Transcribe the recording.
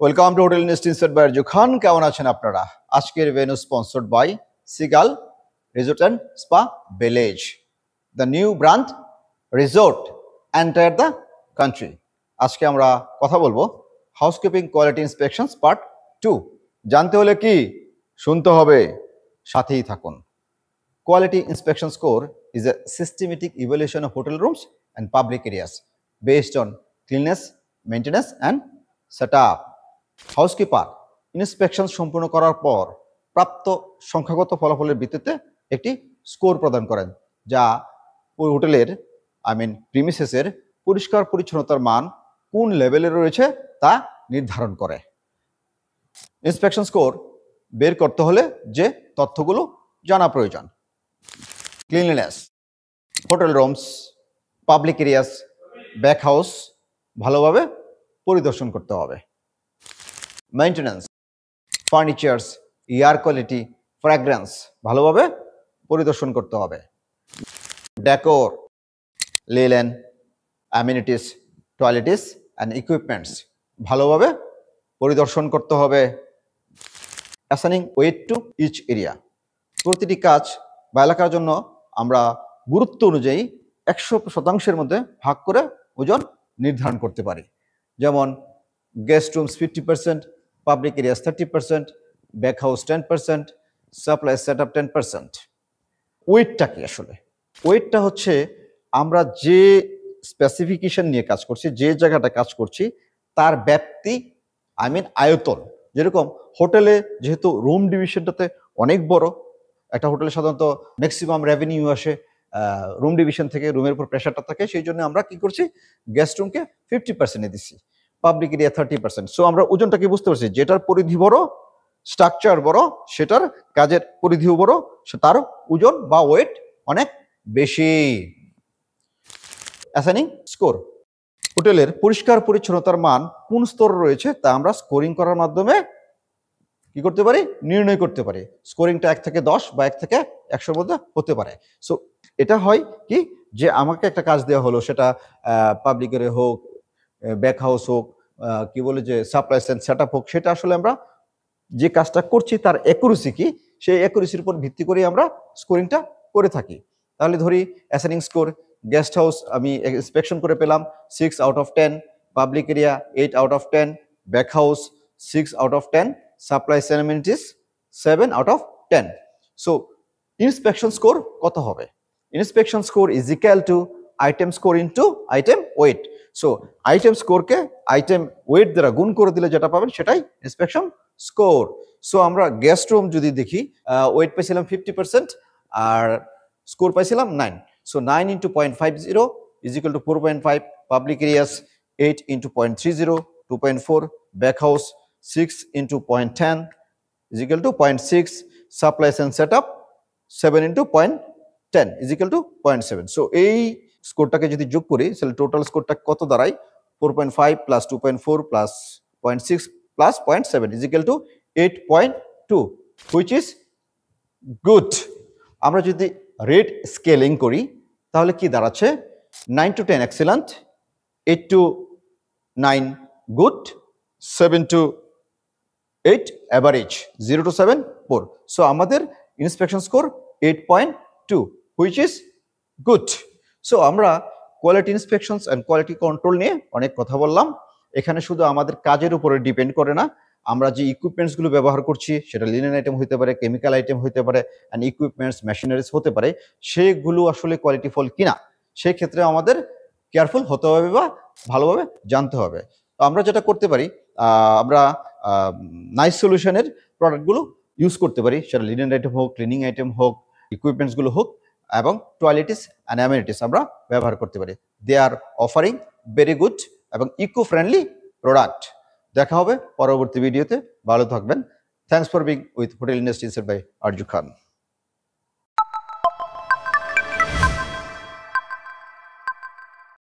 Welcome to hotel institute by Arzoo Khan. কেমন আছেন আপনারা? আজকের venue sponsored by Seagull resort and spa village, the new brand resort enter the country. আজকে আমরা কথা বলবো হাউসকিপিং কোয়ালিটি ইন্সপেকশনস পার্ট 2। জানতে হলে কি শুনতে হবে, সাথেই থাকুন। Quality inspection score is a systematic evaluation of hotel rooms and public areas based on cleanliness, maintenance and setup. Housekeeper inspection সম্পূর্ণ করার পর প্রাপ্ত সংখ্যাগত ফলাফলের ভিত্তিতে একটি স্কোর প্রদান করেন, যা হোটেলের প্রিমিসেসের পরিষ্কার পরিচ্ছন্নতার মান কোন লেভেলে রয়েছে তা নির্ধারণ করে। ইন্সপেকশন স্কোর বের করতে হলে যে তথ্যগুলো জানা প্রয়োজন: cleanliness, hotel rooms, public areas, back house ভালোভাবে পরিদর্শন করতে হবে। Maintenance, furnitures, air quality, fragrance ভালোভাবে পরিদর্শন করতে হবে। Decor, linen, amenities, toiletries and equipments ভালোভাবে পরিদর্শন করতে হবে। Assigning weight to each area, প্রতিটি কাজ বা এলাকার জন্য আমরা গুরুত্ব অনুযায়ী 100% মধ্যে ভাগ করে ওজন নির্ধারণ করতে পারি। যেমন guest rooms 50%, public areas 30%, back house 10%, supply set up 10%। ওয়েটটা কি আসলে? ওয়েটটা হচ্ছে আমরা যে স্পেসিফিকেশন নিয়ে কাজ করছি, যে জায়গাটা কাজ করছি তার ব্যাপ্তি, আয়তন। যেরকম হোটেলে যেহেতু রুম ডিভিশনটাতে অনেক বড়, একটা হোটেলে সাধারণত ম্যাক্সিমাম রেভিনিউ আসে রুম ডিভিশন থেকে, রুমের উপর প্রেশারটা থাকে, সেই জন্য আমরা কি করছি, গেস্ট রুমকে 50% দিচ্ছি, পাবলিক এরিয়া 30%। সো আমরা ওজনটাকে বুঝতে পারছি, যেটার পরিধি বড়, স্ট্রাকচার বড়, সেটার কাজের পরিধিও বড়, তার ওজন বা ওয়েট অনেক বেশি। অ্যাসাইনিং স্কোর, হোটেলের পরিষ্কার পরিচ্ছন্নতার মান কোন স্তর রয়েছে তা আমরা স্কোরিং করার মাধ্যমে কি করতে পারি, নির্ণয় করতে পারি। স্কোরিংটা 1 থেকে 10 বা 1 থেকে 100 মধ্যে হতে পারে। সো এটা হয় কি, যে আমাকে একটা কাজ দেওয়া হলো, সেটা পাবলিক এরিয়া হোক, ব্যাক হাউস হোক, কি বলে যে সাপ্লাই চেইন সেট আপ হোক, সেটা আসলে আমরা যে কাজটা করছি তার অ্যাকুরেসি কি, সেই অ্যাকুরেসির উপর ভিত্তি করে আমরা স্কোরিংটা করে থাকি। তাহলে ধরি অ্যাসাইনিং স্কোর, গেস্ট হাউস আমি ইন্সপেকশন করে পেলাম 6 out of 10, public area 8 out of 10, back house 6 out of 10, supply chain amenities 7 out of 10। So inspection score কত হবে? Inspection score is equal to item score into item weight. So item স্কোরকে item weight দ্বারা গুণ করে দিলে যেটা পাবেন সেটাই ইন্সপেকশন স্কোর। সো আমরা গেস্ট রুম যদি দেখি, ওয়েট পাইছিলাম 50% আর স্কোর পাইছিলাম 9। So 9 into 0.50 is equal two 4.5, public areas 8 into 0.30 2.4, back house 6 into 0.10 is equal two 0.6, supply chain set up 7 into 0.10 is equal two 0.7। So এই স্কোরটাকে যদি যোগ করি তাহলে টোটাল স্কোরটা কত দাঁড়ায়? 4.5 plus 2.4 plus 0.6 plus 0.7 is equal two 8.2, which is good. আমরা যদি rate scaling করি তাহলে কি দাঁড়াচ্ছে? 9 to 10 excellent, 8 to 9 good, 7 to 8 average, 0 to 7 poor. So আমাদের inspection score 8.2, which is good. So আমরা quality inspections and quality control নিয়ে অনেক কথা বললাম। এখানে শুধু আমাদের কাজের উপরে ডিপেন্ড করে না, আমরা যে ইকুইপমেন্টসগুলো ব্যবহার করছি সেটা লিনেন আইটেম হতে পারে, কেমিক্যাল আইটেম হতে পারে, অ্যান্ড ইকুইপমেন্টস মেশিনারিজ হতে পারে, সেগুলো আসলে কোয়ালিটিফুল কিনা সেই ক্ষেত্রে আমাদের কেয়ারফুল হতে হবে বা ভালোভাবে জানতে হবে। তো আমরা যেটা করতে পারি, আমরা নাইস সলিউশনের প্রোডাক্টগুলো ইউজ করতে পারি, সেটা লিনেন আইটেম হোক, ক্লিনিং আইটেম হোক, ইকুইপমেন্টসগুলো হোক, এবং টয়লেটিস অ্যান্ড অ্যামেনিটিস আমরা ব্যবহার করতে পারি। They are offering very good এবং ইকো ফ্রেন্ডলি প্রোডাক্ট। দেখা হবে পরবর্তী ভিডিওতে। ভালো থাকবেন। Thanks for being with hotel industries by Arzoo Khan.